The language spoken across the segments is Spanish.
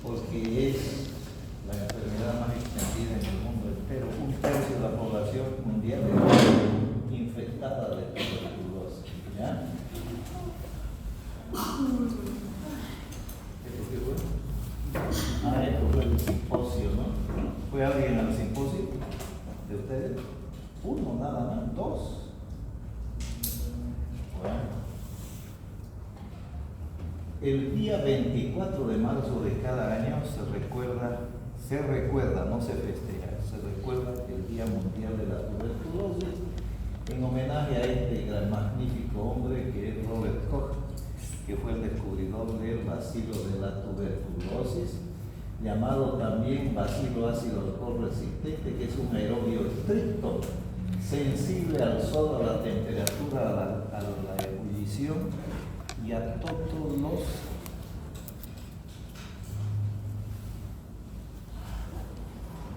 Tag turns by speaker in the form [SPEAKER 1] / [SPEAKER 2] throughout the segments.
[SPEAKER 1] porque es la enfermedad más extendida en el mundo entero. Un tercio de la población mundial está infectada de tuberculosis. ¿Ya? ¿Esto qué fue? Esto fue el simposio, ¿no? ¿Fue alguien al simposio de ustedes? Uno nada más, dos. Bueno. El día 24 de marzo de cada año se recuerda, no se festeja, se recuerda el Día Mundial de la Tuberculosis en homenaje a este gran magnífico hombre que es Robert Koch, que fue el descubridor del bacilo de la tuberculosis, llamado también bacilo ácido alcohol resistente, que es un aerobio estricto, sensible al sol, a la temperatura, a la ebullición y a todos los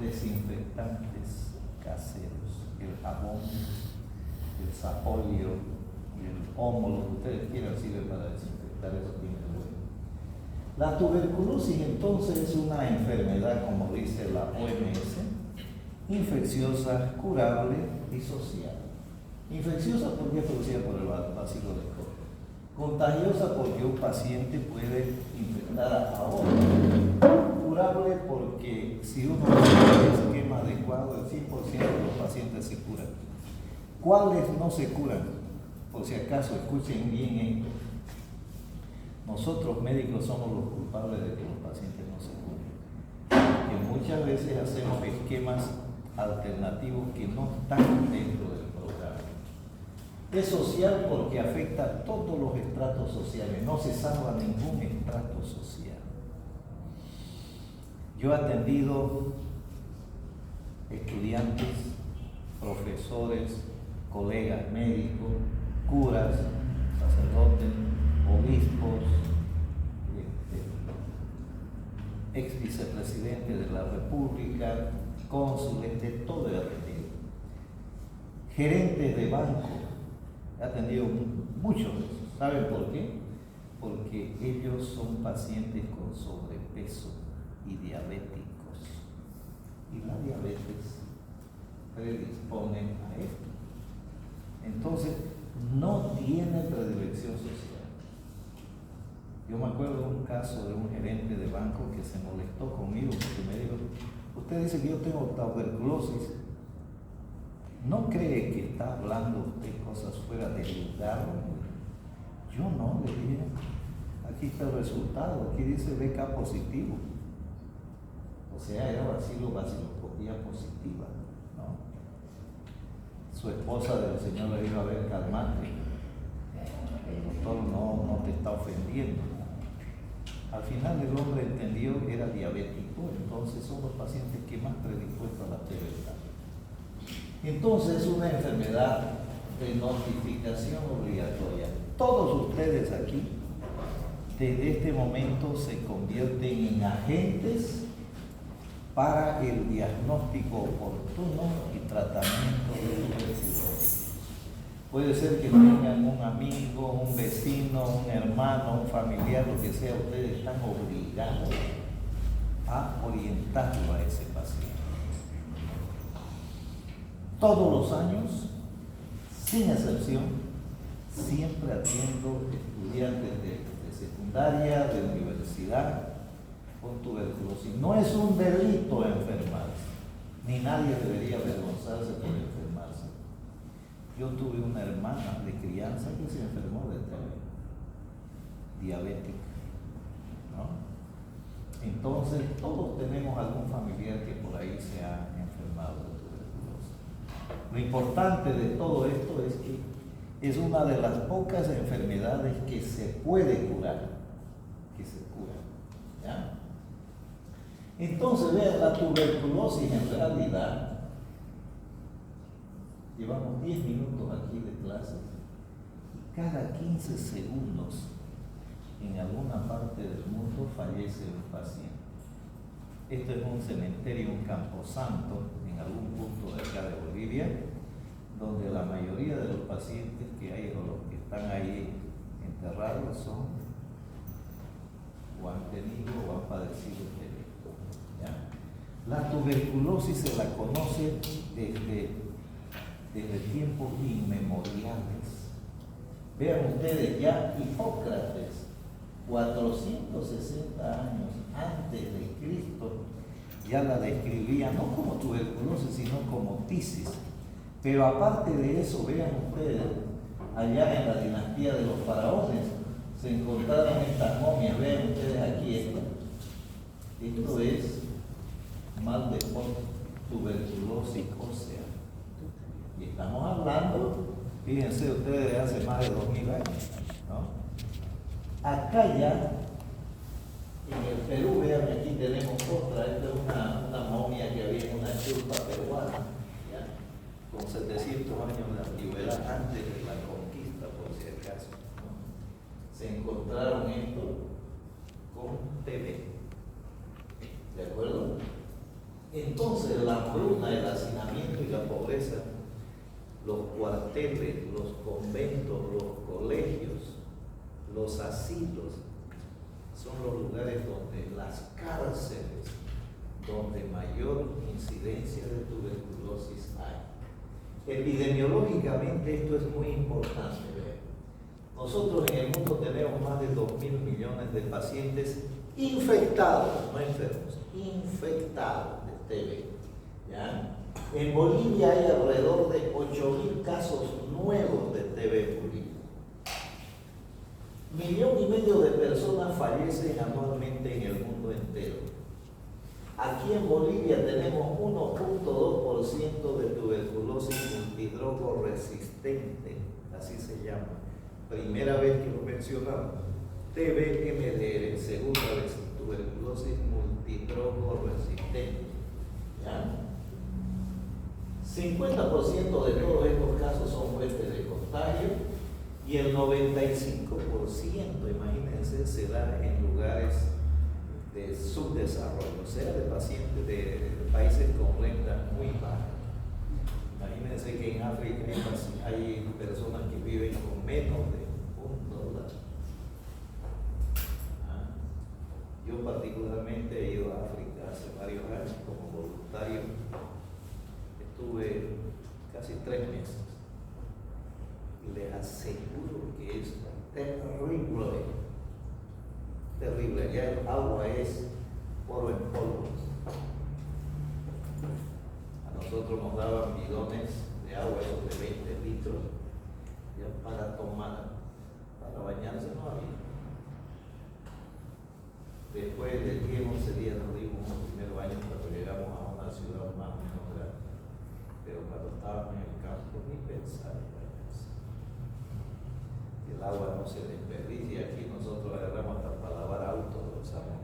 [SPEAKER 1] desinfectantes caseros, el jabón, el sapóleo y el omo, lo que ustedes quieran, sirve para desinfectar esos tiene bueno. La tuberculosis entonces es una enfermedad, como dice la OMS, infecciosa, curable y social. Infecciosa porque es producida por el bacilo de Koch. Contagiosa porque un paciente puede infectar a otro. Curable porque si uno hace el esquema adecuado, el 100% de los pacientes se curan. ¿Cuáles no se curan? Por si acaso, escuchen bien esto. Nosotros médicos somos los culpables de que los pacientes no se curen. Que muchas veces hacemos esquemas alternativos que no están dentro del programa. Es social porque afecta a todos los estratos sociales, no se salva ningún estrato social. Yo he atendido estudiantes, profesores, colegas médicos, curas, sacerdotes, obispos, ex vicepresidente de la República, cónsules, de todo he atendido. Gerentes de banco, he atendido muchos de esos. ¿Saben por qué? Porque ellos son pacientes con sobrepeso y diabéticos. Y la diabetes predispone a esto. Entonces, no tiene predilección social. Yo me acuerdo de un caso de un gerente de banco que se molestó conmigo porque me dijo: usted dice que yo tengo tuberculosis, ¿no cree que está hablando usted cosas fuera de lugar? Yo no, le dije, aquí está el resultado, aquí dice BK positivo. O sea, era baciloscopía positiva, ¿no? Su esposa del señor le dijo: a ver, calmate, el doctor no te está ofendiendo. Al final el hombre entendió que era diabético, entonces son los pacientes que más predispuestos a la severidad. Entonces es una enfermedad de notificación obligatoria. Todos ustedes aquí, desde este momento, se convierten en agentes para el diagnóstico oportuno y tratamiento de tuberculosis. Puede ser que tengan un amigo, un vecino, un hermano, un familiar, lo que sea, ustedes están obligados a orientarlo a ese paciente. Todos los años, sin excepción, siempre atiendo estudiantes de secundaria, de universidad, con tuberculosis. No es un delito enfermarse, ni nadie debería avergonzarse por enfermarse. Yo tuve una hermana de crianza que se enfermó de TB, diabética, ¿no? Entonces, todos tenemos algún familiar que por ahí se ha enfermado de tuberculosis. Lo importante de todo esto es que es una de las pocas enfermedades que se puede curar, que se cura, ¿ya? Entonces, vean, la tuberculosis en realidad, llevamos 10 minutos aquí de clase y cada 15 segundos en alguna parte del mundo fallece un paciente. Esto es un cementerio, un camposanto en algún punto de acá de Bolivia, donde la mayoría de los pacientes que hay o los que están ahí enterrados son o han tenido o han padecido La tuberculosis se la conoce desde tiempos inmemoriales. Vean ustedes, ya Hipócrates, 460 años antes de Cristo, ya la describía no como tuberculosis, sino como tisis. Pero aparte de eso, vean ustedes, allá en la dinastía de los faraones, se encontraron estas momias. Vean ustedes aquí esto es mal de tuberculosis ósea. Y estamos hablando, fíjense ustedes, de hace más de 2000 años, ¿no? Acá ya, en el Perú, vean, aquí tenemos otra. Esta es una momia que había en una churpa peruana, ¿ya? Con 700 años de antigüedad, antes de la conquista, por si acaso, ¿no? Se encontraron esto con TB. ¿De acuerdo? Entonces la hambruna, el hacinamiento y la pobreza, los cuarteles, los conventos, los colegios, los asilos, son los lugares donde las cárceles, donde mayor incidencia de tuberculosis hay. Epidemiológicamente esto es muy importante. Nosotros en el mundo tenemos más de 2.000 millones de pacientes infectados, no enfermos, infectados de TB. ¿Ya? En Bolivia hay alrededor de 8.000 casos nuevos de TB en Bolivia. 1,5 millones de personas fallecen anualmente en el mundo entero. Aquí en Bolivia tenemos 1.2% de tuberculosis multidrogo resistente, así se llama. Primera vez que lo mencionamos. TB-MDR, segunda vez, tuberculosis multidrogo resistente. ¿Ya? 50% de todos estos casos son fuentes de contagio y el 95%, imagínense, se da en lugares de subdesarrollo, o sea, de pacientes de países con renta muy baja. Imagínense que en África hay personas que viven con menos de $1. Yo particularmente he ido a África hace varios años como voluntario. Estuve casi 3 meses. Y les aseguro que es terrible. Terrible. Allá el agua es oro en polvo. A nosotros nos daban bidones de agua, esos de 20 litros, ya para tomar. Para bañarse no había. Después de 10 o 11 días nos dimos los primeros años cuando llegamos a una ciudad más o menos grande. Pero cuando estábamos en el campo, ni pensar en bañarse. El agua no se desperdicia. Aquí nosotros agarramos hasta para lavar autos, lo usamos.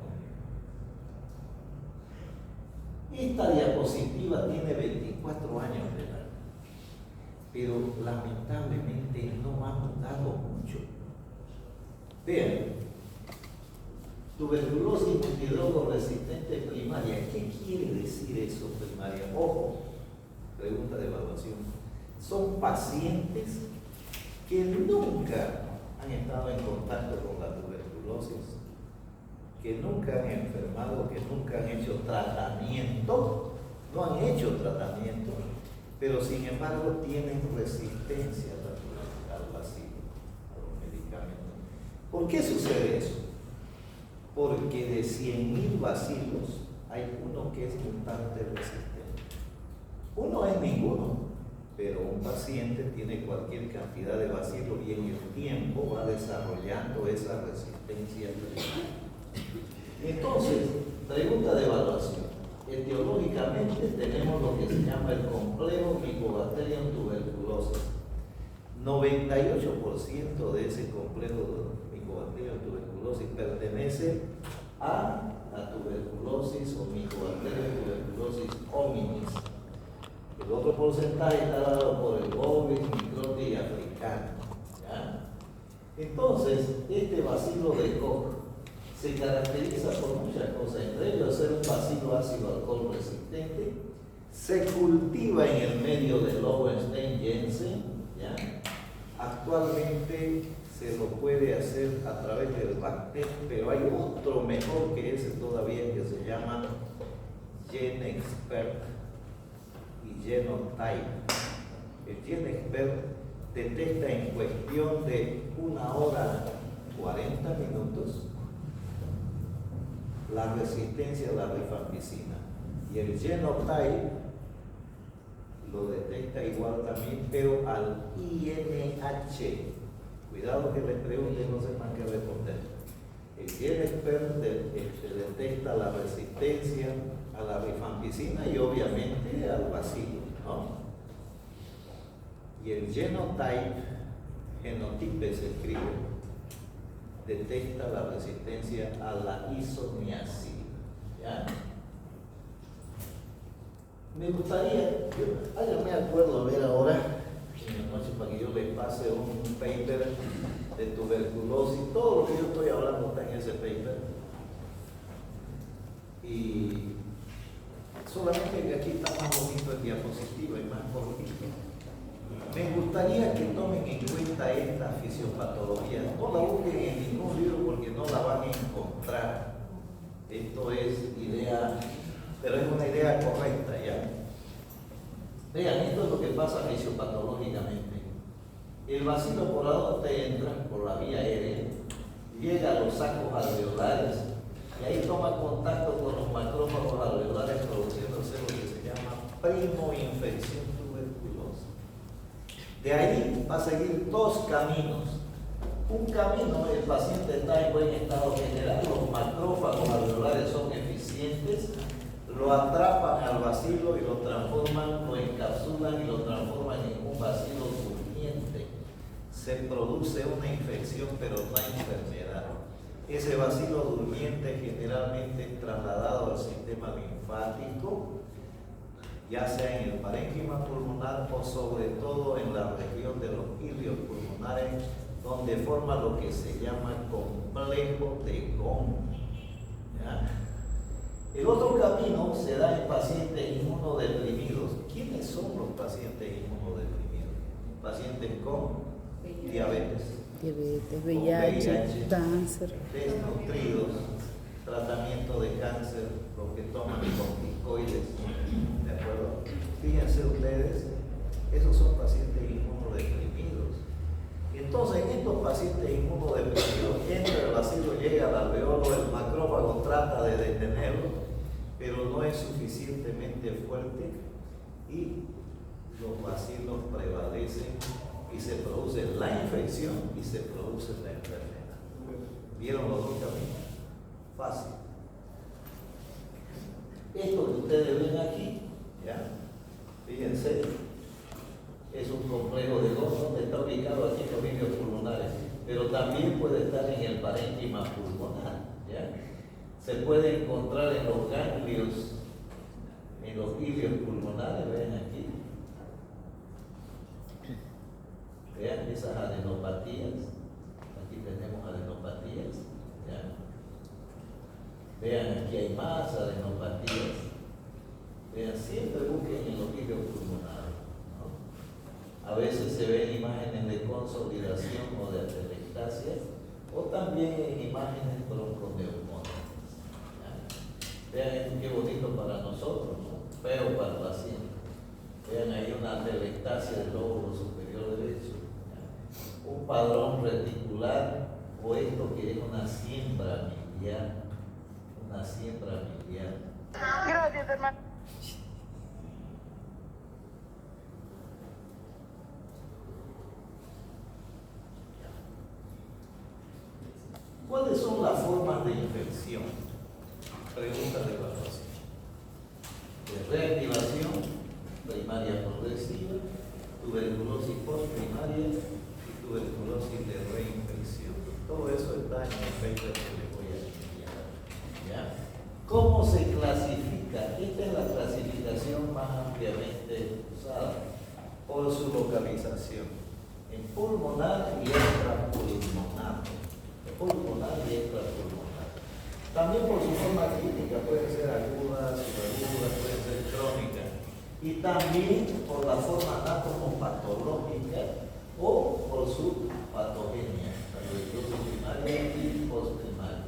[SPEAKER 1] Esta diapositiva tiene 24 años de edad, pero lamentablemente no ha mutado mucho. Vean, tuberculosis multidrogo resistente primaria. ¿Qué quiere decir eso, primaria? Ojo, pregunta de evaluación. Son pacientes que nunca han estado en contacto con la tuberculosis, que nunca han enfermado, que nunca han hecho tratamiento, no han hecho tratamiento, pero sin embargo tienen resistencia al bacilo, a los medicamentos. ¿Por qué sucede eso? Porque de 100.000 bacilos hay uno que es mutante resistente. Uno es ninguno, pero un paciente tiene cualquier cantidad de bacilos y en el tiempo va desarrollando esa resistencia. Entonces, pregunta de evaluación. Etiológicamente tenemos lo que se llama el complejo Mycobacterium tuberculosis. 98% de ese complejo Mycobacterium tuberculosis pertenece a la tuberculosis o Mycobacterium tuberculosis hominis. El otro porcentaje está dado por el Bovis microti africano. ¿Ya? Entonces, este bacilo de Koch se caracteriza por muchas cosas, entre ellos ser un bacilo ácido alcohol resistente, se cultiva en el medio de Lowenstein-Jensen, ¿ya? Actualmente se lo puede hacer a través del Bacter, pero hay otro mejor que ese todavía que se llama GeneXpert y Genotype. El GeneXpert detecta en cuestión de 1 hora 40 minutos la resistencia a la rifampicina. Y el Genotype lo detecta igual también, pero al INH. Cuidado que les pregunten, no sepan qué responder. El GeneXpert detecta la resistencia a la rifampicina y obviamente al bacilo, ¿no? Y el Genotype se escribe, detecta la resistencia a la isoniazida. ¿Ya? Me gustaría, háganme acuerdo a ver ahora, en la noche, para que yo les pase un paper de tuberculosis. Todo lo que yo estoy hablando está en ese paper. Y solamente que aquí está más bonito el diapositivo y más cortito. Me gustaría que tomen en cuenta esta fisiopatología. No la busquen en ningún libro porque no la van a encontrar. Esto es idea, pero es una idea correcta ya. Vean, esto es lo que pasa fisiopatológicamente. El bacilo por donde entra, por la vía aérea, llega a los sacos alveolares y ahí toma contacto con los macrófagos alveolares produciéndose lo que se llama primoinfección tuberculosa. De ahí va a seguir 2 caminos. Un camino, el paciente está en buen estado general, los macrófagos alveolares son eficientes, lo atrapan al bacilo y lo transforman, lo encapsulan y lo transforman en un bacilo durmiente. Se produce una infección, pero no hay enfermedad. Ese bacilo durmiente generalmente es trasladado al sistema linfático, ya sea en el parénquima pulmonar o sobre todo en la región de los ilios pulmonares, donde forma lo que se llama complejo de Gom. ¿Ya? El otro camino se da en pacientes inmunodeprimidos. ¿Quiénes son los pacientes inmunodeprimidos? Pacientes con diabetes,
[SPEAKER 2] VIH, cáncer,
[SPEAKER 1] desnutridos, tratamiento de cáncer, los que toman corticoides, ¿de acuerdo? Fíjense ustedes, esos son pacientes inmunodeprimidos. Entonces, en estos pacientes inmunodeprimidos, entra el bacilo, llega al alveolo, el macrófago trata de detenerlo, pero no es suficientemente fuerte y los bacilos prevalecen y se produce la infección y se produce la enfermedad. ¿Vieron los 2 caminos? Fácil. Esto que ustedes ven aquí, ¿ya? Fíjense, es un complejo de Gom donde está ubicado aquí en los ilios pulmonares, pero también puede estar en el parénquima pulmonar, ¿ya? Se puede encontrar en los ganglios, en los ilios pulmonares, ven aquí. Vean esas adenopatías, aquí tenemos adenopatías, ¿ya? Vean, aquí hay más adenopatías. Vean, siempre busquen en los ilios pulmonares, ¿no? A veces se ven imágenes de consolidación o de atelectasia, o también en imágenes bronconeumonías. Vean esto, qué bonito para nosotros, ¿no? Feo para el paciente. Vean ahí una atelectasia del lóbulo superior derecho. Un padrón reticular, o esto que es una siembra miliar. Una siembra miliar.
[SPEAKER 3] Gracias, hermano.
[SPEAKER 1] ¿Cuáles son las formas de infección? Pregunta de evaluación. De reactivación, primaria progresiva, tuberculosis postprimaria y tuberculosis de reinfección. Todo eso está en el paper que les voy a enviar. ¿Ya? ¿Cómo se clasifica? Esta es la clasificación más ampliamente usada por su localización. En pulmonar y extrapulmonar. Pulmonar y extrapulmonar. También por su forma clínica, puede ser aguda, subaguda, puede ser crónica. Y también por la forma anatomopatológica o por su patogenia, tuberculosis primaria y postprimaria.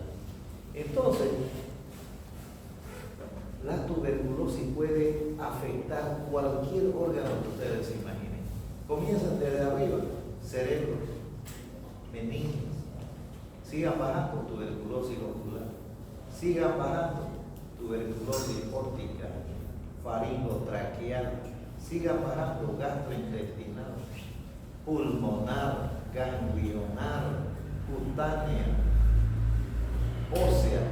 [SPEAKER 1] Entonces, la tuberculosis afectar cualquier órgano que ustedes se imaginen. Comienzan desde arriba, cerebro, meninges, sigan bajando tuberculosis ocular, sigan bajando tuberculosis óptica, faringotraqueal, sigan bajando gastrointestinal, pulmonar, ganglionar, cutánea, ósea,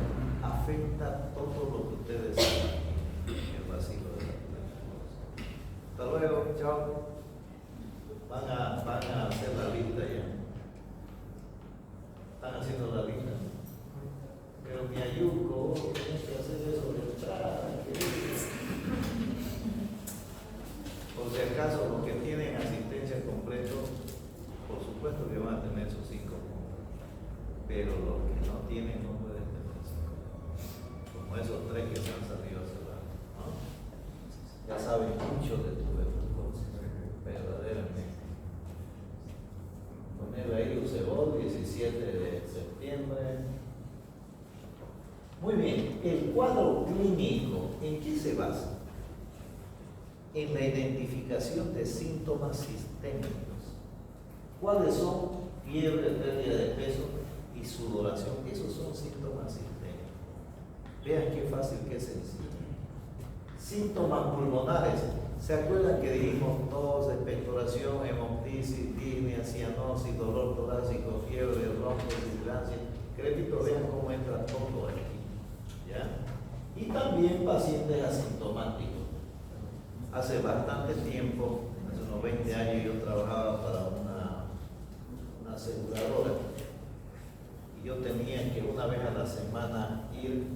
[SPEAKER 1] afecta todo lo que ustedes saben, el vacío de la tuberculosis. Hasta luego, chao. Van a hacer la lista ya. Están haciendo la lista. Pero mi ayuco, tienes que hacer eso de entrada. Por si acaso, los que tienen asistencia completa, por supuesto que van a tener sus 5 puntos. Pero los que no tienen no pueden tener 5. Como esos 3 que se han salido hace rato, ¿no? Ya saben mucho de tuberculosis, verdaderamente. Poner ahí Ucebol, 17 de septiembre. Muy bien, el cuadro clínico, ¿en qué se basa? En la identificación de síntomas sistémicos. ¿Cuáles son? Fiebre, pérdida de peso y sudoración. Esos son síntomas sistémicos. Vean qué fácil, qué sencillo. Síntomas pulmonares. ¿Se acuerdan que dijimos tos, expectoración, hemoptisis, disnea, cianosis, dolor torácico, fiebre, ronco, sibilancia? Repito, vean cómo entra todo aquí. ¿Ya? Y también pacientes asintomáticos. Hace bastante tiempo, hace unos 20 años, yo trabajaba para una aseguradora y yo tenía que una vez a la semana ir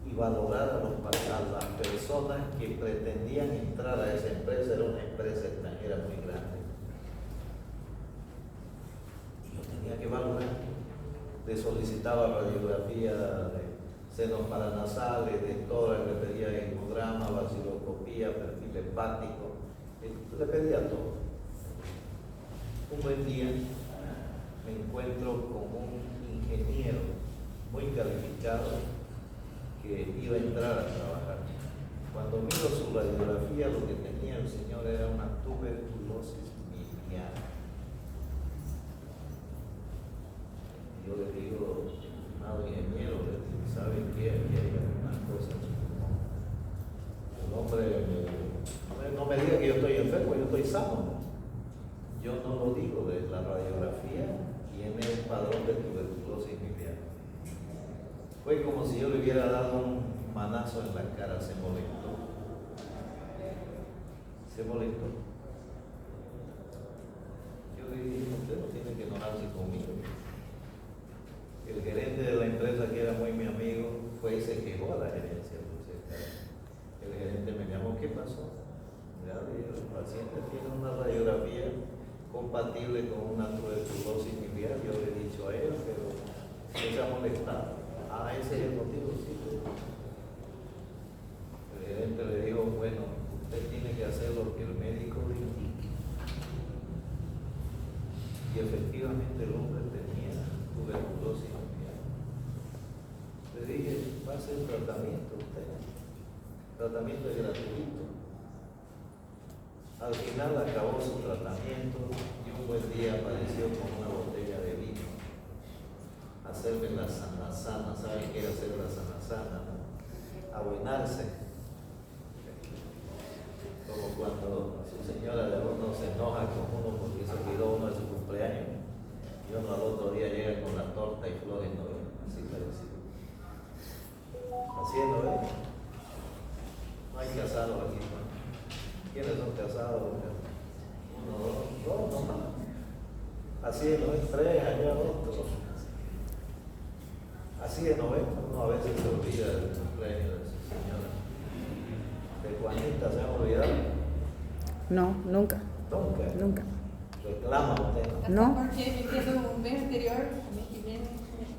[SPEAKER 1] y valorar a las personas que pretendían entrar a esa empresa. Era una empresa extranjera muy grande y yo tenía que valorar. Le solicitaba radiografía de senos paranasales, de tórax, le pedía hemograma, vaciloscopía, perfil hepático, le pedía todo. Un buen día me encuentro con un ingeniero muy calificado que iba a entrar a trabajar. Cuando miro su radiografía, lo que tenía el señor era una tuberculosis miliar. Yo le digo, estimado ingeniero, ¿sabe qué? Aquí hay algunas cosas. El hombre no me diga que yo estoy enfermo, yo estoy sano. Yo no lo digo, de la radiografía tiene un padrón de tuberculosis miliar. Fue como si yo le hubiera dado un manazo en la cara, se molestó. Se molestó. Yo le dije, usted no tiene que enojarse conmigo. El gerente de la empresa, que era muy mi amigo, fue y se quejó a la gerencia. El gerente me llamó, ¿qué pasó? Ya dije, el paciente tiene una radiografía compatible con una tuberculosis miliar. Yo le he dicho a él, pero él se ha molestado. Ah, ese es el motivo, sí. El gerente le dijo, bueno, usted tiene que hacer lo que el médico le indique. Y efectivamente el hombre tenía tuberculosis miliar. Le dije, va a hacer tratamiento usted. Tratamiento es gratuito. Al final acabó su tratamiento y un buen día apareció con una botella de vino. Hacerme la sanasana, ¿saben qué es hacer la sanasana? ¿No? Abuenarse. Como cuando su señora de uno se enoja con uno porque se olvidó uno de su cumpleaños y uno al otro día llega con la torta y flores, ¿no? Así parecido. Así es, ¿no ven? No hay casados aquí, ¿no? ¿Quiénes son casados? Uno, dos, no más. Así es, ¿no? 3, allá otro. Así es, ¿no ven? Uno a veces se olvida del cumpleaños de su señora. ¿De Juanita se han olvidado?
[SPEAKER 2] No, nunca.
[SPEAKER 1] Nunca.
[SPEAKER 2] Nunca.
[SPEAKER 1] Reclama usted.
[SPEAKER 2] No.
[SPEAKER 4] Porque me quedo un mes anterior, el mes que viene,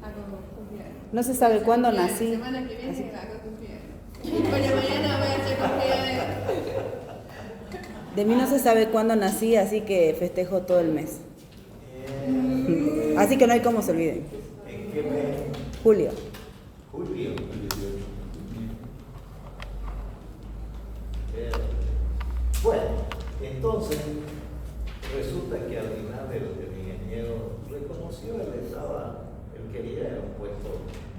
[SPEAKER 4] hago cumpleaños.
[SPEAKER 2] No se sabe cuándo
[SPEAKER 4] La
[SPEAKER 2] nací.
[SPEAKER 4] semana que viene
[SPEAKER 2] Así.
[SPEAKER 4] hago cumpleaños. Oye, mañana voy a hacer cumpleaños.
[SPEAKER 2] De mí no se sabe cuándo nací, así que festejo todo el mes. Así que no hay cómo se olviden.
[SPEAKER 1] ¿En qué mes?
[SPEAKER 2] Julio.
[SPEAKER 1] Julio. quería era un puesto,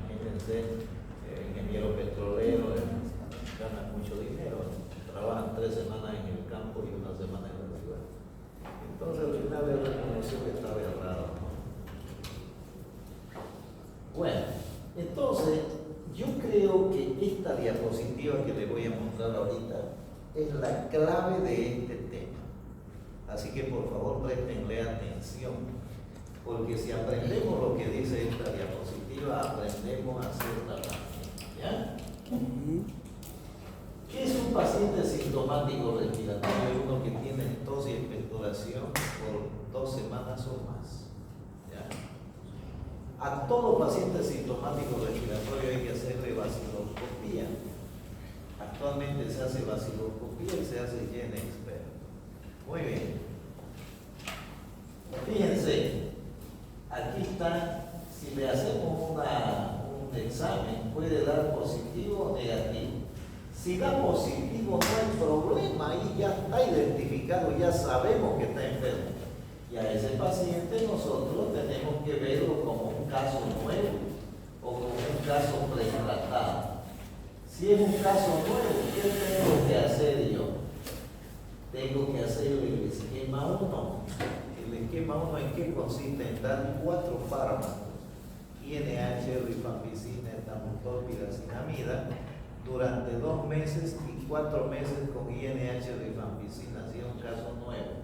[SPEAKER 1] imagínense, ingeniero petrolero, ganan mucho dinero, trabajan 3 semanas en el campo y 1 semana en la ciudad. Entonces al final él reconoció que estaba errado, ¿no? Bueno, entonces yo creo que esta diapositiva que les voy a mostrar ahorita es la clave de este tema. Así que por favor prestenle atención, porque si aprendemos lo que dice esta diapositiva, aprendemos a hacer tratamiento. ¿Ya? ¿Qué es un paciente sintomático respiratorio? Uno que tiene tos y expectoración por 2 semanas o más. ¿Ya? A todo paciente sintomático respiratorio hay que hacerle vaciloscopía. Actualmente se hace vaciloscopía y se hace GeneXpert. Muy bien. Fíjense, aquí está, si le hacemos un examen, puede dar positivo o negativo. Si da positivo no hay problema, ahí ya está identificado, ya sabemos que está enfermo. Y a ese paciente nosotros tenemos que verlo como un caso nuevo o como un caso pretratado. Si es un caso nuevo, ¿qué tengo que hacer yo? Tengo que hacer el esquema 1. El esquema 1, ¿en qué consiste? En dar 4 fármacos: INH, rifampicina, etambutol, piracinamida, durante 2 meses y 4 meses con INH, rifampicina, si es un caso nuevo.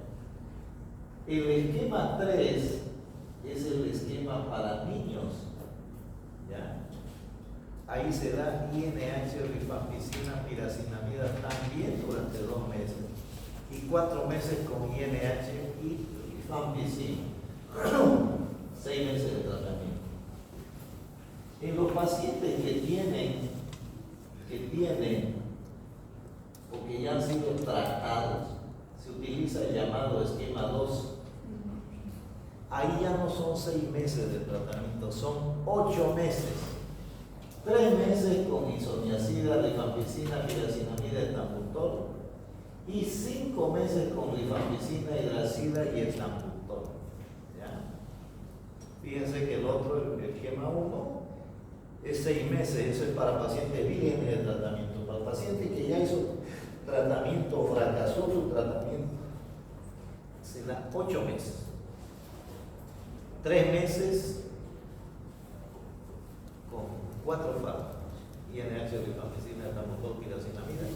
[SPEAKER 1] El esquema 3 es el esquema para niños. ¿Ya? Ahí se da INH, rifampicina, piracinamida también durante 2 meses y 4 meses con INH y rifampicina. 6 meses de tratamiento. En los pacientes que tienen o que ya han sido tratados, se utiliza el llamado esquema 2. Ahí ya no son 6 meses de tratamiento, son 8 meses. 3 meses con isoniazida, rifampicina, piracinamida, etambutol, y 5 meses con rifampicina, hidracida y etambutol. ¿Ya? Fíjense que el otro, el esquema 1, es 6 meses, eso es para pacientes vírgenes de tratamiento. Para el paciente que ya hizo tratamiento, fracasó su tratamiento, se da 8 meses. 3 meses con 4 fármacos, INH, rifampicina, etambutol, piracinamida,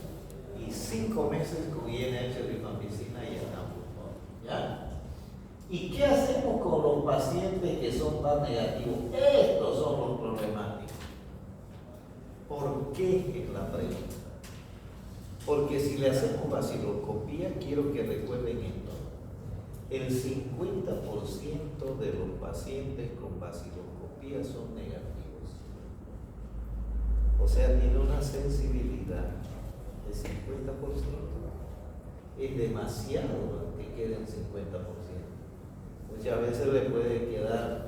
[SPEAKER 1] y 5 meses con INH, rifampicina y etambutol. ¿Ya? ¿Y qué hacemos con los pacientes que son VAR negativos? Estos son los problemáticos. ¿Por qué? Es la pregunta. Porque si le hacemos vaciloscopía, quiero que recuerden esto: el 50% de los pacientes con vaciloscopía son negativos. O sea, tiene una sensibilidad de 50%. Es demasiado que quede en 50%. Muchas veces le puede quedar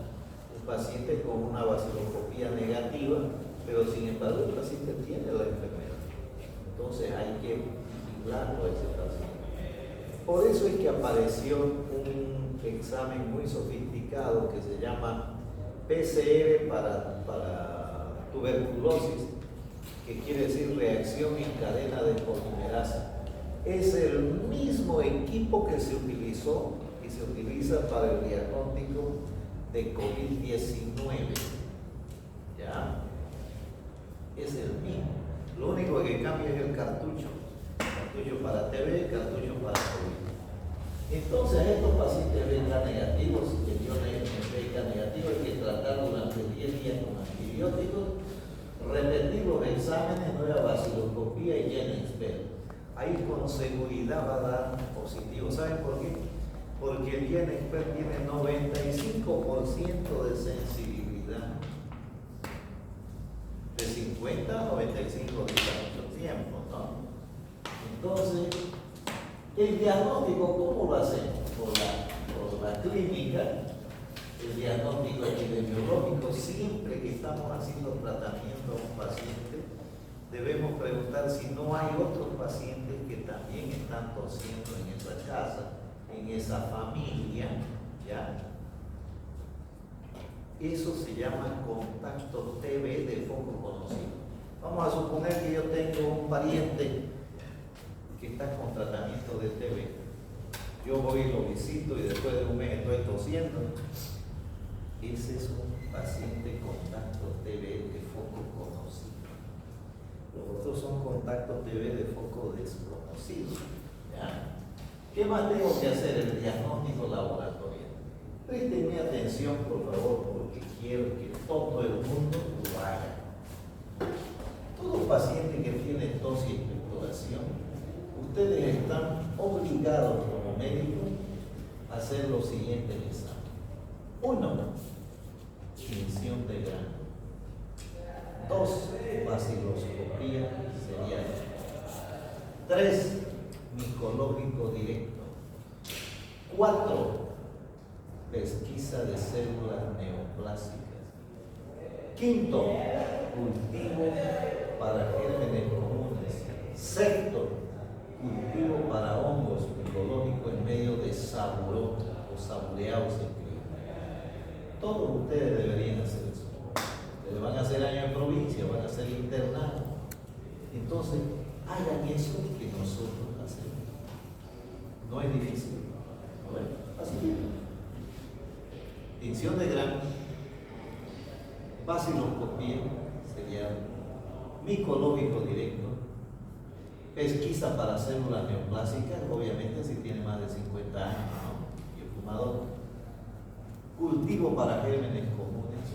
[SPEAKER 1] un paciente con una vaciloscopía negativa, pero sin embargo el paciente tiene la enfermedad. Entonces hay que vigilarlo a ese paciente. Por eso es que apareció un examen muy sofisticado que se llama PCR para tuberculosis, que quiere decir reacción en cadena de polimerasa. Es el mismo equipo que se utilizó y se utiliza para el diagnóstico de COVID-19. ¿Ya? Es el mismo. Lo único que cambia es el cartucho. Cartucho para TB, cartucho para COVID. Entonces, a estos pacientes BK negativos, infecciones BK negativas, hay que tratar durante 10 días con antibióticos, repetir los exámenes, nueva vaciloscopía y GeneXpert. Ahí con seguridad va a dar positivo. ¿Saben por qué? Porque el GeneXpert tiene 95% de sensibilidad. De 50 a 95 días, mucho tiempo, ¿no? Entonces, el diagnóstico, ¿cómo lo hacemos? Por la clínica, el diagnóstico epidemiológico. Siempre que estamos haciendo tratamiento a un paciente, debemos preguntar si no hay otros pacientes que también están tosiendo en esa casa, en esa familia, ¿ya? Eso se llama contacto TB de foco conocido. Vamos a suponer que yo tengo un pariente que está con tratamiento de TB. Yo voy y lo visito y después de un mes estoy tosiendo. Ese es un paciente contacto TB de foco conocido. Los otros son contactos TB de foco desconocido. ¿Ya? ¿Qué más tengo que hacer? El diagnóstico laboratorial. Préstenme atención, por favor, porque quiero que todo el mundo lo haga. Todo paciente que tiene tos y expectoración, ustedes están obligados como médicos a hacer los siguientes exámenes. 1. Tinción de grano. 2. Vaciloscopía serial. 3. Micológico directo. 4. Pesquisa de células neoplásicas. 5. Cultivo para gérmenes comunes. 6. Cultivo para hongos micológicos en medio de saburó o sabureado se escribe. Todos ustedes deberían hacer eso. Ustedes van a hacer año en provincia, van a ser internados. Entonces, hagan eso que nosotros hacemos. No es difícil. Bueno, así que tinción de grano, vaciloscopía serial, micológico directo, pesquisa para células neoplásicas, obviamente si tiene más de 50 años, ¿no? Y el fumador, cultivo para gérmenes comunes,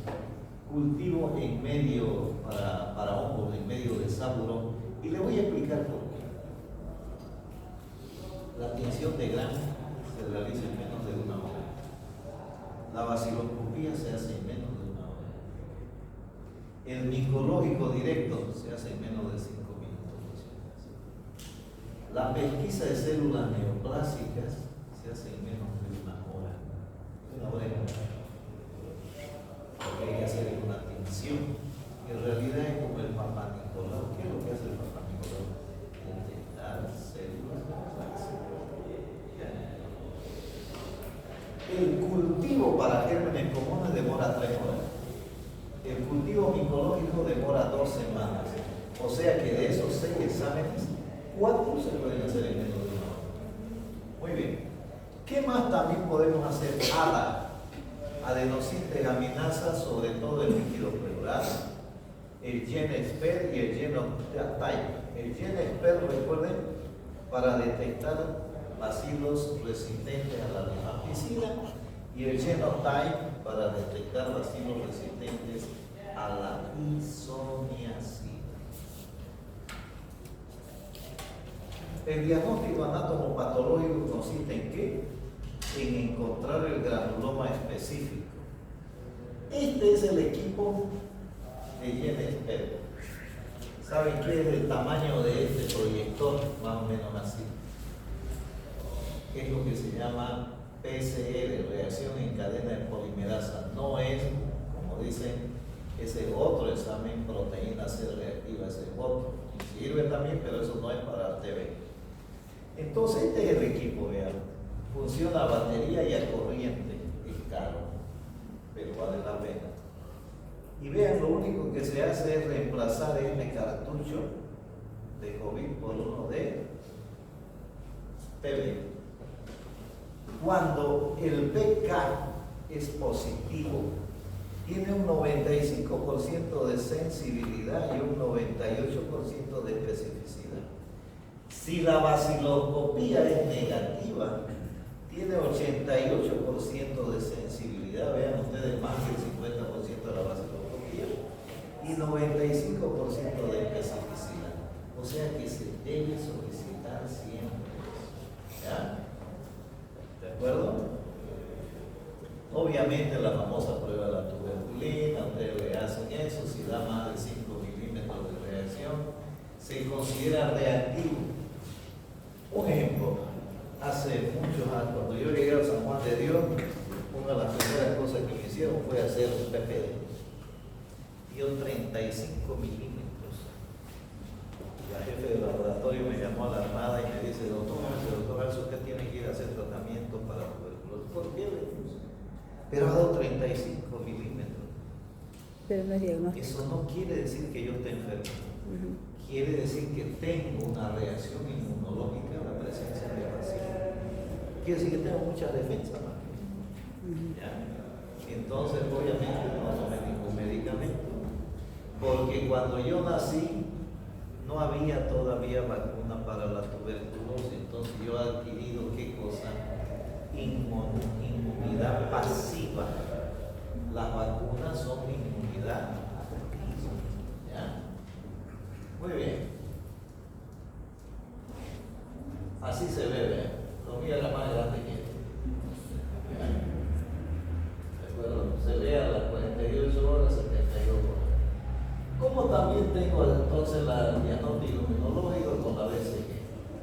[SPEAKER 1] cultivo en medio para hongos en medio de saburón, y le voy a explicar por qué. La tinción de grano se realiza en menos de 1 hora. La vaciloscopía se hace en menos de 1 hora. El micológico directo se hace en menos de 5 minutos. La pesquisa de células neoplásicas se hace en menos de 1 hora. 1 hora y media. Lo que hay que hacer es una tinción. En realidad es como el Papá Nicolau. ¿Qué es lo que hace el Papá Nicolau? Detectar células neoplásicas. El cultivo para gérmenes comunes demora 3 horas. El cultivo micológico demora 2 semanas. O sea que de esos 6 exámenes, 4 se pueden hacer en menos de 1 hora. Muy bien. ¿Qué más también podemos hacer? ADA, adenosínteaminasa, sobre todo el líquido pleural, el GenExpert y el Genotype. El GenExpert, recuerden, para detectar bacilos resistentes a la rifampicina, y el Genotype para detectar bacilos resistentes a la isoniazida. El diagnóstico anatomopatológico consiste en ¿qué? En encontrar el granuloma específico. Este es el equipo de GenExpert. ¿Saben qué es el tamaño de este proyector? Más o menos así. Es lo que se llama PCR, reacción en cadena de polimerasa. No es, como dicen, ese otro examen, proteína C reactiva, ese otro. Sirve también, pero eso no es para TV. Entonces, este es el equipo, vean. Funciona a batería y a corriente. Es caro, pero vale la pena. Y vean, lo único que se hace es reemplazar este cartucho de COVID por uno de TV. Cuando el PK es positivo, tiene un 95% de sensibilidad y un 98% de especificidad. Si la vaciloscopía es negativa, tiene 88% de sensibilidad, vean ustedes, más del 50% de la vaciloscopía, y 95% de especificidad. O sea que se debe solicitar siempre. ¿Ya? ¿De acuerdo? Obviamente la famosa prueba de la tuberculina, ustedes le hacen eso, si da más de 5 milímetros de reacción, se considera reactivo. Un ejemplo, hace muchos años, cuando yo llegué a San Juan de Dios, una de las primeras cosas que me hicieron fue hacer un PPD. Dio 35 milímetros. La jefe del laboratorio me llamó a la Armada y me dice, doctor Alzo, usted tiene que ir a hacer tratamiento para tuberculosis. ¿Por qué? pero ha dado 35 milímetros.
[SPEAKER 2] Pero no es diagnóstico.
[SPEAKER 1] Eso no quiere decir que yo esté enfermo. Quiere decir que tengo una reacción inmunológica a la presencia de vacío. Quiere decir que tengo mucha defensa más. ¿Ya? Entonces, obviamente, no tomé ningún medicamento. Porque cuando yo nací, no había todavía vacuna para la tuberculosis. Entonces, yo he adquirido, ¿qué cosa? Inmunidad pasiva. Las vacunas son inmunidad activa. ¿Ya? Muy bien. Así se ve, ¿eh? Lo mío era más grande que esto. ¿De acuerdo? Se ve a las 48 horas, 72 horas. Como también tengo entonces el diagnóstico inmunológico con la BCG.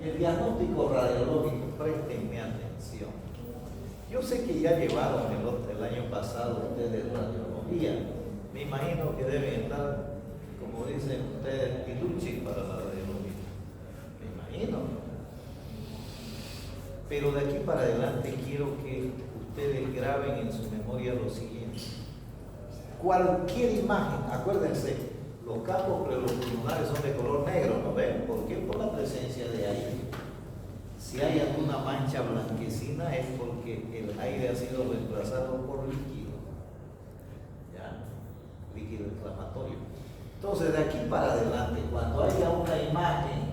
[SPEAKER 1] El diagnóstico radiológico, préstenme atención. Yo sé que ya llevaron el año pasado ustedes radiología. Me imagino que deben estar, como dicen ustedes, piluchi para la radiología. Me imagino. Pero de aquí para adelante quiero que ustedes graben en su memoria lo siguiente. Cualquier imagen, acuérdense, los campos pulmonares son de color negro, ¿no ven? ¿Por qué? Por la presencia de aire. Si hay alguna mancha blanquecina es porque el aire ha sido reemplazado por líquido. ¿Ya? Líquido inflamatorio. Entonces, de aquí para adelante, cuando haya una imagen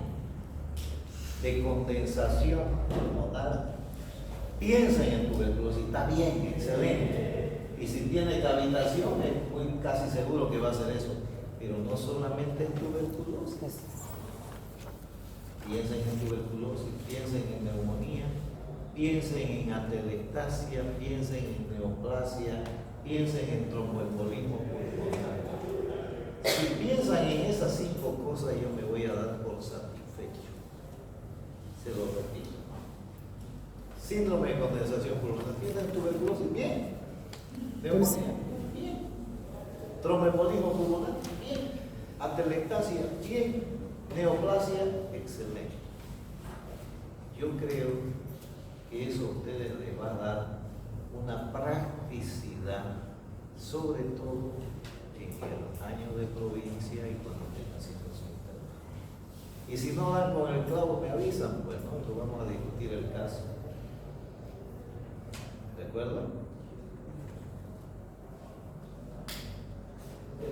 [SPEAKER 1] de condensación pulmonar, piensen en tuberculosis. Está bien, excelente. Y si tiene cavitación, es muy casi seguro que va a ser eso. Pero no solamente en tuberculosis. Piensen en tuberculosis, piensen en neumonía, piensen en atelectasia, piensen en neoplasia, piensen en tromboembolismo pulmonar. Si piensan en esas 5 cosas, yo me voy a dar por satisfecho. Se lo repito. Síndrome de condensación pulmonar, piensen en tuberculosis, bien. Neumonía, bien. Tromboembolismo pulmonar, bien. Atelectasia, bien. Neoplasia, excelente. Yo creo que eso a ustedes les va a dar una practicidad, sobre todo en el año de provincia y cuando tengan situación interna. Y si no dan con el clavo, me avisan, pues nosotros vamos a discutir el caso. ¿De acuerdo?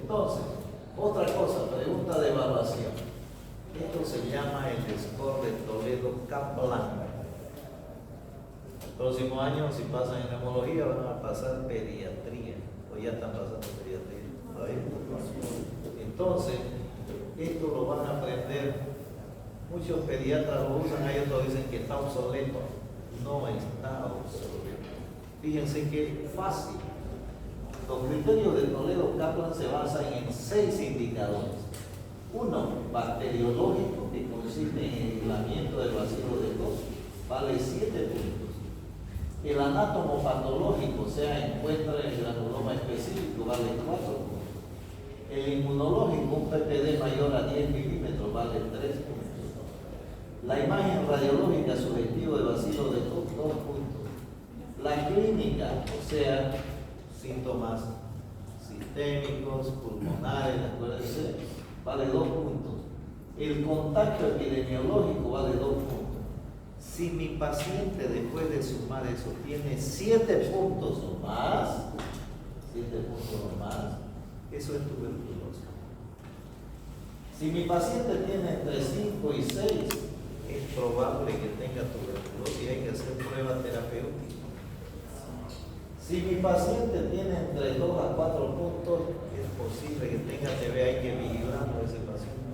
[SPEAKER 1] Entonces, otra cosa, pregunta de evaluación. Esto se llama el score de Toledo-Kaplan. El próximo año, si pasan en neumología, van a pasar pediatría. O ya están pasando pediatría. Entonces, esto lo van a aprender. Muchos pediatras lo usan, hay otros dicen que está obsoleto. No está obsoleto. Fíjense que es fácil. Los criterios de Toledo-Kaplan se basan en 6 indicadores. Uno, bacteriológico, que consiste en el aislamiento del bacilo de Koch, vale 7 puntos. El anátomo patológico, o sea, encuentra el granuloma específico, vale 4 puntos. El inmunológico, un PPD mayor a 10 milímetros, vale 3 puntos. La imagen radiológica sugestiva de bacilo de Koch, 2 puntos. La clínica, o sea, síntomas sistémicos, pulmonares, acuérdense, vale 2 puntos. El contacto epidemiológico vale 2 puntos. Si mi paciente después de sumar eso tiene 7 puntos o más, 7 puntos o más, eso es tuberculosis. Si mi paciente tiene entre 5 y 6, es probable que tenga tuberculosis y hay que hacer pruebas terapéuticas. Si mi paciente tiene entre 2 a 4 puntos, es posible que tenga TB, hay que vigilarlo a ese paciente.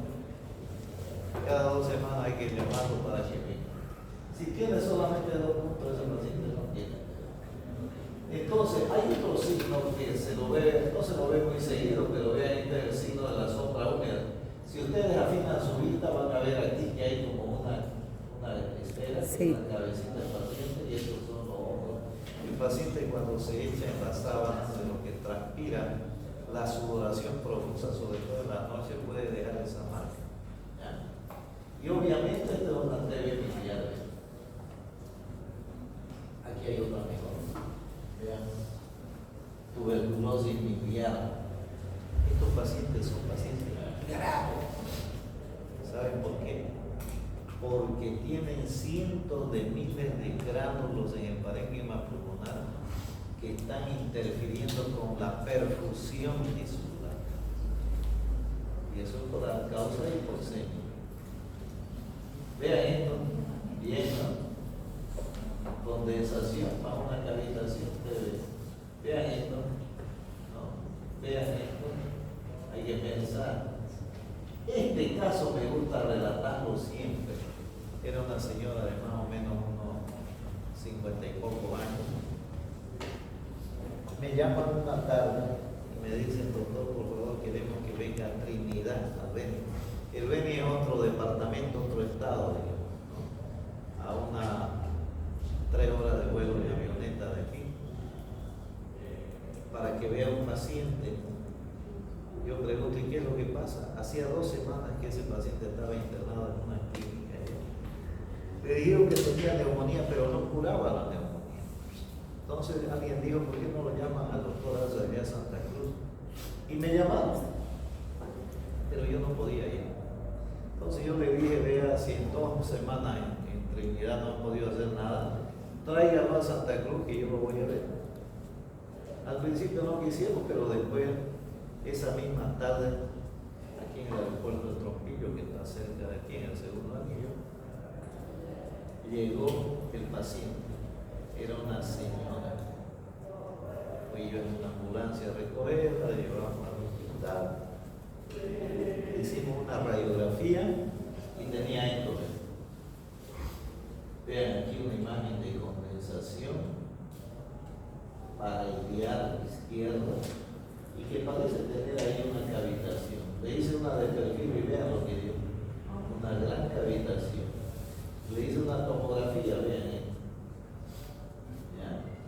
[SPEAKER 1] Cada 2 semanas hay que llamarlo para chequear. Si tiene solamente 2 puntos, ese paciente no tiene. Entonces, hay otro signo que se lo ve, no se lo ve muy seguido, pero vean este es el signo de la sombra húmeda. Si ustedes afinan su vista, van a ver aquí que hay como una esfera,
[SPEAKER 2] sí,
[SPEAKER 1] una cabecita del paciente, y estos son los hombros. El paciente cuando se echa en las sábanas de lo que transpira, la sudoración profusa, sobre todo en la noche, puede dejar esa marca. ¿Ya? Y obviamente esto es una TB miliar. Aquí hay otra mejor. Vean. aliviar. Estos pacientes son pacientes graves. ¿Saben por qué? Porque tienen cientos de miles de gránulos en el parénquima pulmonar que están interfiriendo con la perfusión tisular. Y eso es por la causa y por seña. Vean esto, bien, ¿no? Condensación para una cavitación TV. Vean esto, ¿no? Vean esto, hay que pensar. Este caso me gusta relatarlo siempre. Era una señora de más o menos unos 50 y pocos años. Me llaman una tarde y me dicen, doctor, por favor, queremos que venga a Trinidad, a Beni. El Beni es otro departamento, otro estado, digamos, ¿no? A unas 3 horas de vuelo de avioneta de aquí, para que vea un paciente. Yo pregunto, ¿y qué es lo que pasa? Hacía 2 semanas que ese paciente estaba internado en una clínica. Le dijeron que tenía neumonía, pero no curaba la neumonía. Entonces alguien dijo, ¿por qué no lo llaman al doctor Alza de Santa Cruz? Y me llamaron, pero yo no podía ir. Entonces yo le dije, vea, si en 2 semanas en Trinidad no han podido hacer nada, tráigalo a Santa Cruz que yo lo voy a ver. Al principio no quisieron, pero después, esa misma tarde, aquí en el aeropuerto de Trompillo, que está cerca de aquí en el segundo anillo, llegó el paciente. Era una señora. Fui yo en una ambulancia a recogerla, la llevamos al hospital. Hicimos una radiografía y tenía esto. Vean aquí una imagen de condensación para el dial izquierdo y que parece tener ahí una cavitación. Le hice una de perfil y vean lo que dio. Una gran cavitación. Le hice una tomografía, vean esto.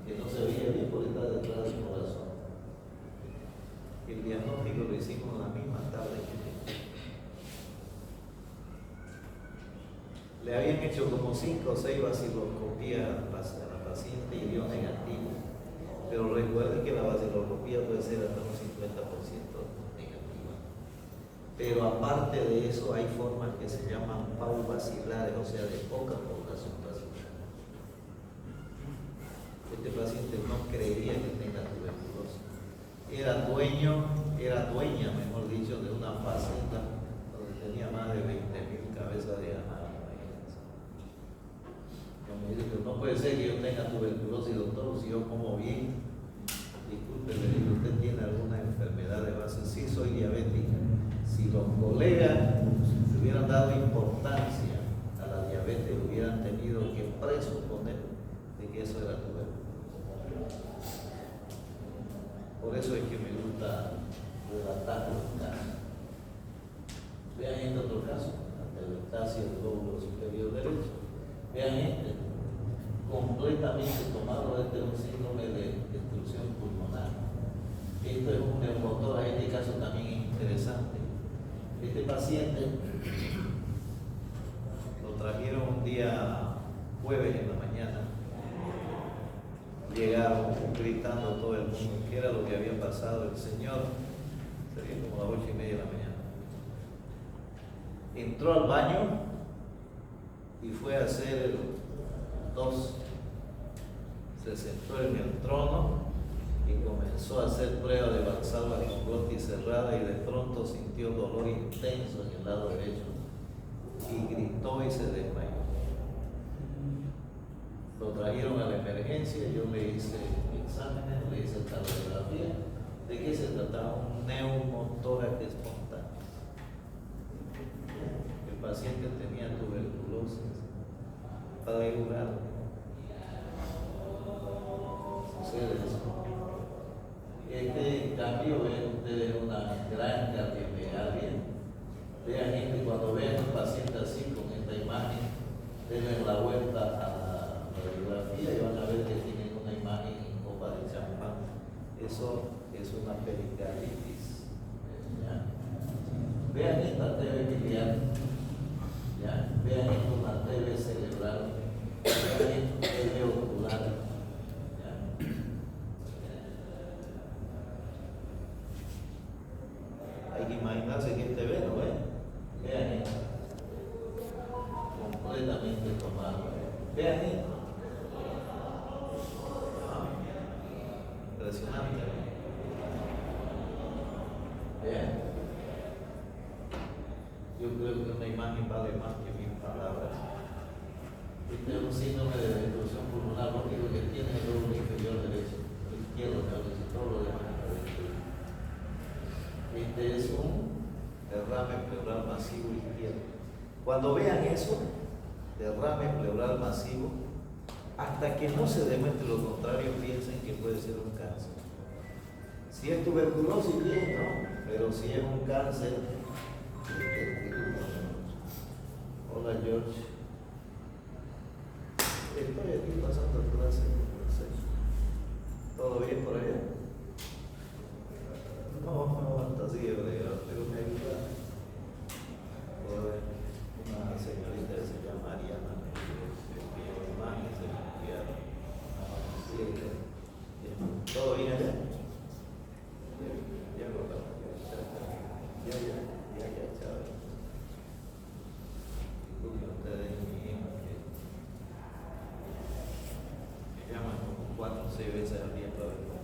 [SPEAKER 1] Que no se veía bien porque está detrás del corazón. El diagnóstico lo hicimos la misma tarde que le habían hecho como 5 o 6 vaciloscopías a la paciente y dio negativo. Pero recuerden que la vaciloscopía puede ser hasta un 50% negativa. Pero aparte de eso hay formas que se llaman pauvacilares, o sea, de poca población vacilar. Este paciente no creía que tenga tuberculosis. Era dueña, mejor dicho, de una fazenda donde tenía más de 20.000 cabezas de ganado. Me dice, no puede ser que yo tenga tuberculosis, doctor, si yo como bien. Disculpe, le digo, ¿usted tiene alguna enfermedad de base? Sí, soy diabética. Si los colegas le hubieran dado importancia a la diabetes, hubieran tenido que presuponer de que eso era tuberculosis. Por eso es que me gusta relatar los casos. Vean este otro caso, atelectasia del lóbulo superior derecho. Vean este, completamente tomado, este es un síndrome de destrucción pulmonar. Esto es un neumotor, en este caso también es interesante. Este paciente lo trajeron un día jueves en la mañana. Llegaron gritando todo el mundo qué era lo que había pasado. El señor, sería como las 8:30 de la mañana, entró al baño y fue a hacer se sentó en el trono y comenzó a hacer prueba de valsalva con glotis cerrada y de pronto sintió dolor intenso en el lado derecho y gritó y se desmayó. Lo trajeron a la emergencia, yo le hice exámenes, le hice cardiografía. ¿De qué se trataba? Un neumotórax espontáneo. El paciente tenía tuberculosis. Para ayudar. Sucede eso. En cambio, ven ustedes una gran cardiomegalia. Vean gente, cuando vean un paciente así con esta imagen, denle la vuelta a la radiografía y van a ver que tienen una imagen en copa de champán. Eso es una pericarditis. ¿Ya? Vean esta TV biliar. ¿Ya? Vean esto, una TV cerebral. Vean esto, TV ocular. ¿Ya? Yo creo que una imagen vale más que 1000 palabras. Este es un síndrome de destrucción pulmonar, lo único que tiene es el lóbulo inferior derecho, el izquierdo, todo lo demás está destruido. Este es un derrame pleural masivo izquierdo. Cuando vean eso, derrame pleural masivo, hasta que no se demuestre lo contrario, piensen que puede ser un cáncer. Si es tuberculosis, bien, ¿no? Pero si es un cáncer, hola George, estoy aquí pasando clase. ¿Todo bien por allá? No, hasta así, pero me ayuda. Una señorita que se llama Ariana, me envió imágenes de mi ¿todo bien allá? Ya, chaval. Disculpen ustedes, mi hija, que me llaman como 4 o 6 veces al día para ver cómo.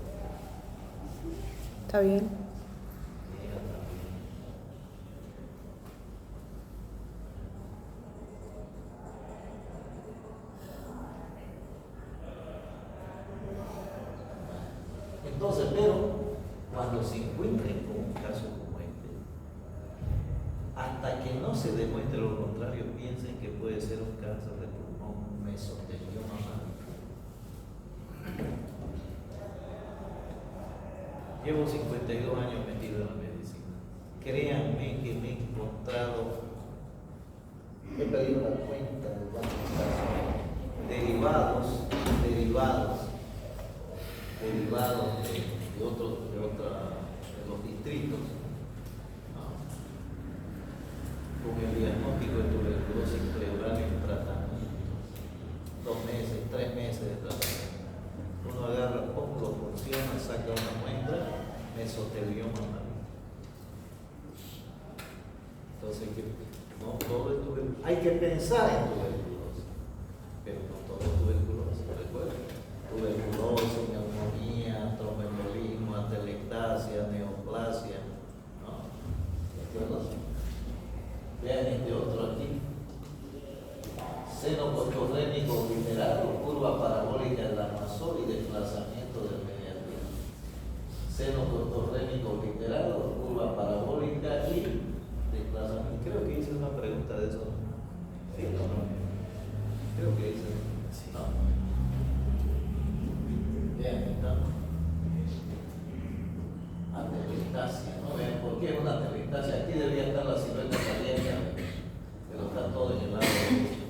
[SPEAKER 2] Está bien.
[SPEAKER 1] Mi hija también. Entonces, pero cuando se encuentren con un caso como este, hasta que no se demuestre lo contrario, piensen que puede ser un cáncer de pulmón, un mesotelioma mágico. Llevo 52 años metido en la medicina. Créanme que me he encontrado, he perdido la cuenta de cuántos casos, derivados de los distritos, ¿no? Con el diagnóstico de tuberculosis pleural en tratamiento, 2 meses, 3 meses de tratamiento. Uno agarra, lo funciona, saca una muestra, mesotelioma maligno. Entonces, no todo es tuberculosis. Hay que pensar en tuberculosis, pero no todo es tuberculosis, recuerden. Tuberculosis, neumonía, tromboembolismo, atelectasia, neoplasia, ¿no? ¿De acuerdo? Vean este otro aquí. Seno cotorrémico obliterado, curva parabólica en la mazor y desplazamiento del mediastino. Seno cotorrémico obliterado, curva parabólica y desplazamiento. Creo que hice una pregunta de eso. Sí, no. Creo que hice. No. Vean, estamos. Atelectasia, ¿no? Vean, ¿por qué una atelectasia? Aquí debería estar la silueta cardíaca, pero está todo en el lado derecho.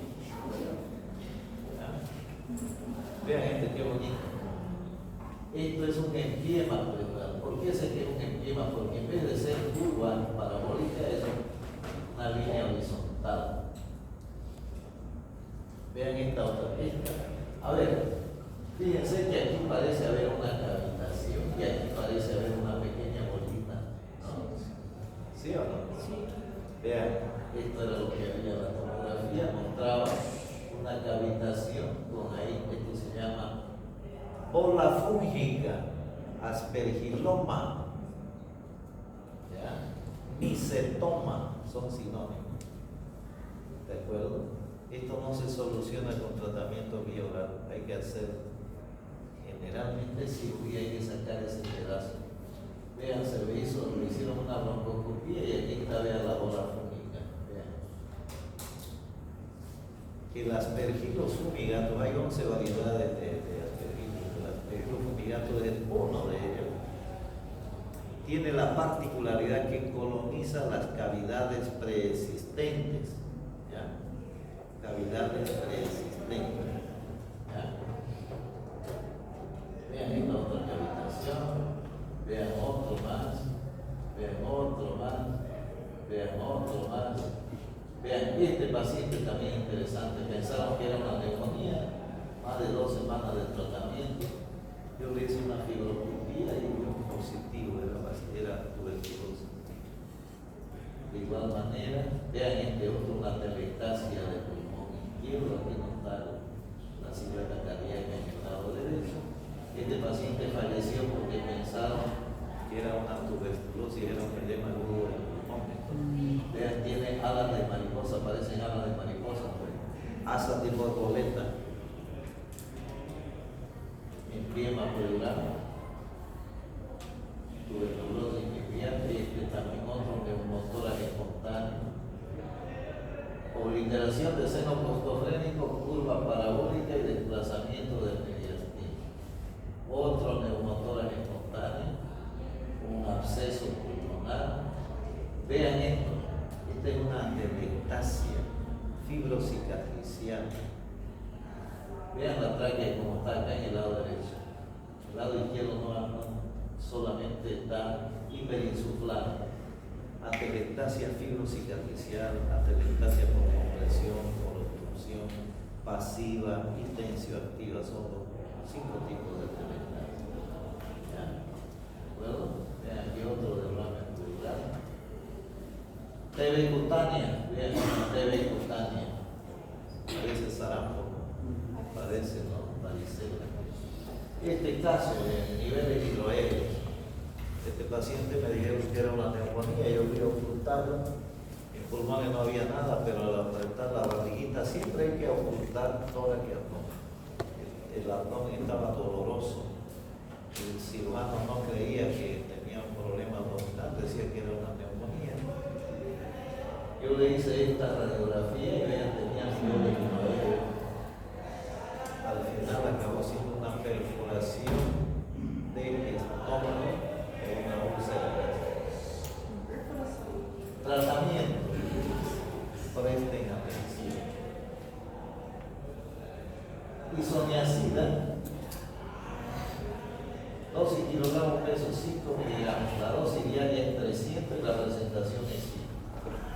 [SPEAKER 1] Vean este, qué bonito. Esto es un empiema pleural. ¿Por qué sé que es un empiema? Porque en vez de ser curva parabólica es una línea horizontal. Vean esta otra. A ver, fíjense que aquí parece haber una cavitación y aquí parece haber una pequeña bolita, ¿no? ¿Sí o no? Sí. Vean, esto era lo que había. La tomografía mostraba una cavitación con ahí, esto se llama bola fúngica, aspergiloma, ¿ya? Micetoma, son sinónimos, ¿de acuerdo? Esto no se soluciona con tratamiento vía oral, hay que hacer generalmente cirugía, hay que sacar ese pedazo. Vean, se le hicieron una broncoscopía y aquí está, vean la bola fúngica, vean. El aspergillus fumigatus, hay 11 variedades de aspergillus. El aspergillus fumigatus es uno de ellos. Tiene la particularidad que coloniza las cavidades preexistentes, ¿ya? Cavidades preexistentes, ¿ya? Vean esta otra cavitación, vean otro más, vean otro más, vean otro más. Vean, este paciente también interesante, pensaron que era una neumonía, más de 2 semanas de tratamiento. Yo le hice una fibroscopía y dio un positivo, era tuberculosis. De igual manera, vean este otro, una atelectasia de pulmón izquierdo, aquí no está la silueta cardíaca en el lado derecho. Este paciente falleció porque pensaron que era una tuberculosis, era un edema agudo del pulmón. Vean, tiene alas de mariposa, parecen alas de mariposa, pues. Asa tipo boleta, empiema pleural, tuberculosis pipiante, y este también otro neumotórax espontáneo. Obliteración de seno postofrénico, curva parabólica y desplazamiento del mediastino. Otro neumotórax espontáneo, un absceso pulmonar. Vean esto, esta es una atelectasia fibrocicatricial. Vean la tráquea como está acá en el lado derecho. El lado izquierdo no solamente está hiperinsuflado. Atelectasia fibrocicatricial, atelectasia por compresión, por obstrucción, pasiva y tensioactiva, son los 5 tipos de atelectasia. ¿Ya? ¿De acuerdo? Vean aquí otro derrame pleural. TB cutánea, vean una TB cutánea. Parece sarampo, parece, ¿no? Varicela. Este caso de niveles hidroaéreos. Este paciente me dijeron que era una neumonía, yo fui a ocultarlo, en pulmones no había nada, pero al apretar la barriguita siempre hay que ocultar tórax y abdomen. El abdomen estaba doloroso, el cirujano no creía que tenía un problema abdominal, decía que era una neumonía. Yo le hice esta radiografía y vean, tenía niveles hidroaéreos. Al final acabó siendo una perforación del estómago. Tratamiento, presten atención. Isoniazida, dosis kilogramos peso 5 miligramos. La dosis diaria es 300 y la presentación es 100.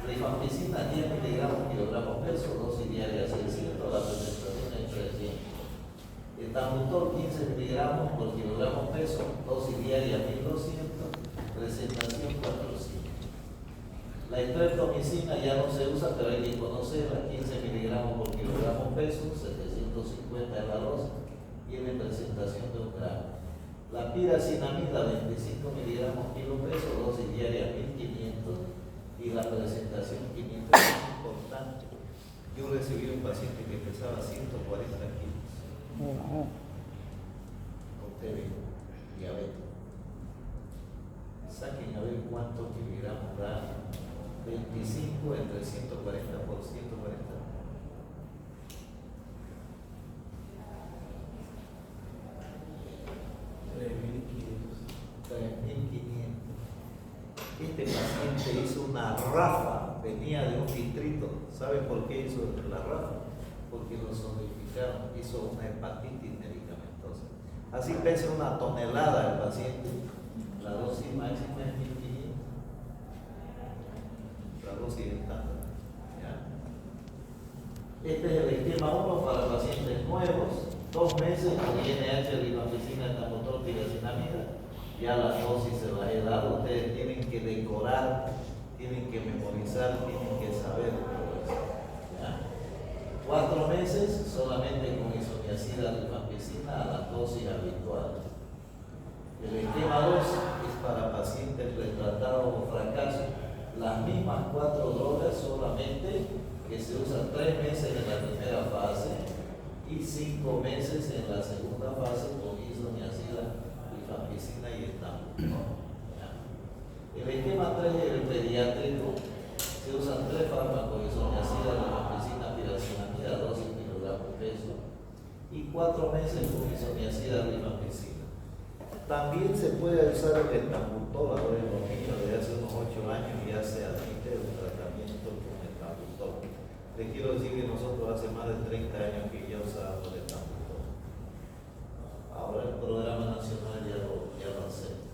[SPEAKER 1] Rifampicina 10 miligramos kilogramos peso, dosis diaria 600, la presentación es 300. Etambutol 15 miligramos por kilogramo peso, dosis diaria 1200, presentación 400. La streptomicina ya no se usa, pero hay que conocerla, 15 miligramos por kilogramo peso, 750 es la dosis, tiene presentación de 1 gramo. La piracinamida 25 miligramos kilo peso, dosis diaria 1500 y la presentación 500 es importante. Yo recibí un paciente que pesaba 140 kilos. Con TB, diabetes. Saquen a ver cuántos miligramos da 25 entre 140 por 140. 3.500. Este paciente hizo una rafa, venía de un distrito. ¿Sabe por qué hizo la rafa? Porque lo zonificaron, hizo una hepatitis medicamentosa. Así pesa 1 tonelada el paciente. La dosis máxima es 1.500. La dosis estándar. ¿Ya? Este es el esquema 1 para pacientes nuevos, 2 meses con INH, rifampicina, etambutol, piracinamida. Ya las dosis se las he dado. Ustedes tienen que decorar, tienen que memorizar, tienen que saber todo eso. ¿Ya? 4 meses solamente con isoniazida, rifampicina a la dosis habitual. El esquema 2 es para pacientes retratados o fracaso. Las mismas 4 drogas, solamente que se usan 3 meses en la primera fase y 5 meses en la segunda fase con isoniazida, rifampicina y etambutol. El esquema 3 es el pediátrico. Se usan 3 fármacos, isoniazida, rifampicina, piracinamida, 12 kilogramos peso y 4 meses con isoniazida, rifampicina. También se puede usar el etambutol. Ahora en los niños de hace unos 8 años ya se admite un tratamiento con etambutol. Les quiero decir que nosotros hace más de 30 años que ya usamos el etambutol. Ahora el programa nacional ya lo acepta.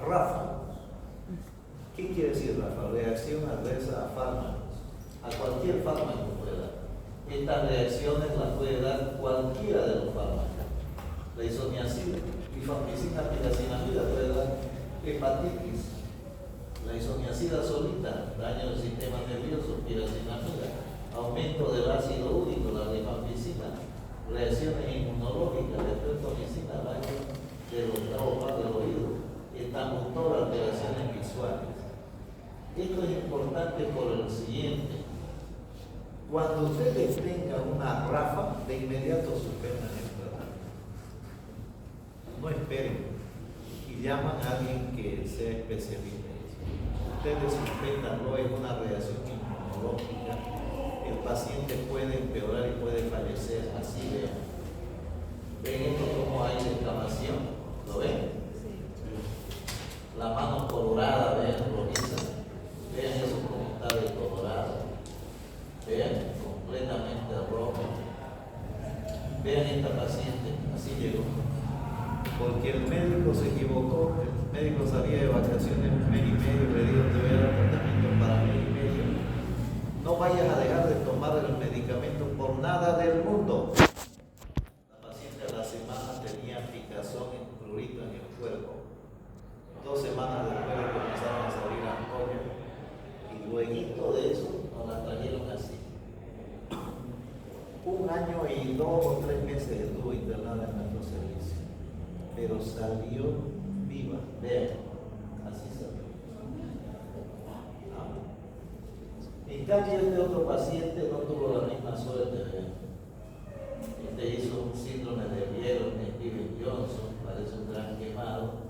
[SPEAKER 1] Ráfago. ¿Qué quiere decir ráfago? Reacción adversa a fármacos. A cualquier fármaco puede dar. Estas reacciones las puede dar cualquiera de los fármacos. La isoniazida, rifampicina, piracinamida puede dar hepatitis. La isoniazida solita, daño del sistema nervioso, piracinamida, aumento del ácido úrico, la rifampicina, reacciones inmunológicas, la streptomicina, daño de los traumas del oído, etambutol, alteraciones visuales. Esto es importante por el Cuando ustedes tengan una ráfaga, de inmediato suspendan el tratamiento. No esperen y llaman a alguien que sea especialista en eso. Ustedes suspendanlo, es una reacción inmunológica. El paciente puede empeorar y puede fallecer. Así vean. ¿Ven esto como hay inflamación? ¿Lo ven? La mano colorada, vean, rojiza. Vean eso como está decolorado. Vean, completamente rojo. Vean esta paciente, así llegó. Porque el médico se equivocó, el médico salía de vacaciones un mes y medio, le dijo te voy a dar tratamiento para mes y medio. No vayas a dejar de tomar el medicamento por nada del mundo. La paciente a la semana tenía picazón en prurito en el cuerpo. 2 semanas después comenzaron a salir ampollas y luego de eso nos la trajeron así. 1 año y 2 o 3 meses estuvo internada en nuestro servicio, pero salió viva. Vean, así salió. En cambio, este otro paciente no tuvo la misma suerte. Vean. Este hizo un síndrome de Vieron, de Steven Johnson, parece un gran quemado.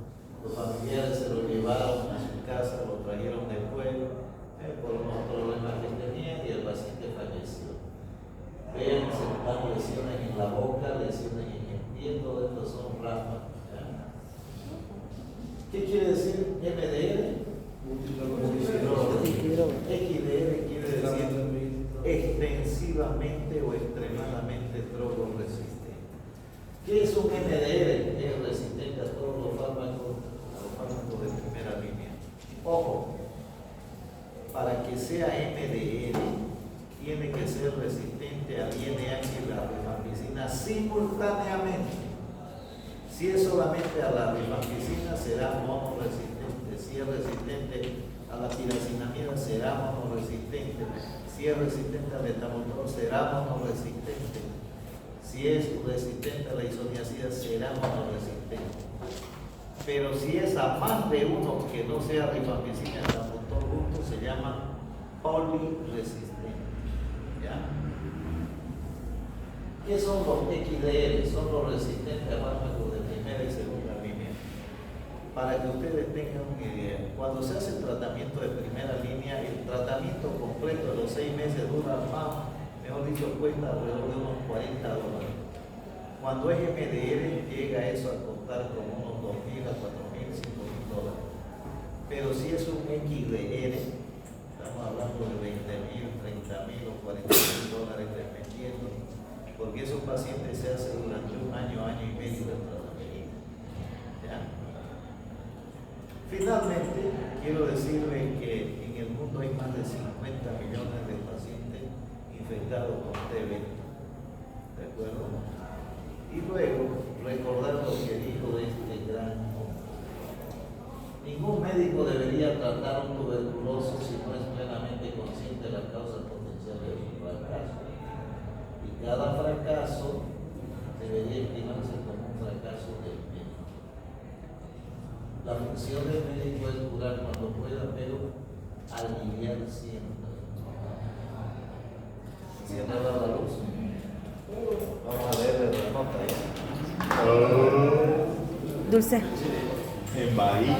[SPEAKER 1] Los familiares se lo llevaron a su casa, lo trajeron después por unos problemas que tenía y el paciente falleció. Vean, se dan lesiones en la boca, lesiones en el pie, todo esto son raspas. ¿Qué quiere decir MDR? XDR quiere decir extensivamente o extremadamente drogoresistente. ¿Qué es un MDR? Es resistente a todos los fármacos de primera línea. Ojo, para que sea MDR tiene que ser resistente al INH y la rifampicina simultáneamente. Si es solamente a la rifampicina será monoresistente. Si es resistente a la tiracinamida será monoresistente. Si es resistente al etamotrol será monoresistente. Si es resistente a la isoniazida será monoresistente. Pero si es a más de uno que no sea rifampicina y etamotrol juntos se llama poliresistente. ¿Ya? ¿Qué son los XDR? Son los resistentes a fármacos de primera y segunda línea. Para que ustedes tengan una idea, cuando se hace el tratamiento de primera línea, el tratamiento completo de los 6 meses dura más, mejor dicho, cuesta alrededor de unos $40. Cuando es MDR, llega eso a costar como unos $2,000 a $4,000, $5,000. Pero si es un XDR, estamos hablando de $20,000, $30,000 o $40,000 dependiendo. Porque esos pacientes se hacen durante 1 año, año y medio de tratamiento. ¿Ya? Finalmente, quiero decirles que en el mundo hay más de 50 millones de pacientes infectados con TB. ¿De acuerdo? Y luego, recordar lo que dijo este gran hombre. Ningún médico debería tratar un tuberculoso si no es plenamente consciente de la causa potencial de su fracaso. Cada fracaso debería estimarse como un fracaso del médico. La función del médico es curar cuando pueda, pero aliviar siempre. ¿Se ha dado la luz? Vamos a ver la nota ahí.
[SPEAKER 2] Dulce.
[SPEAKER 5] En Bahía.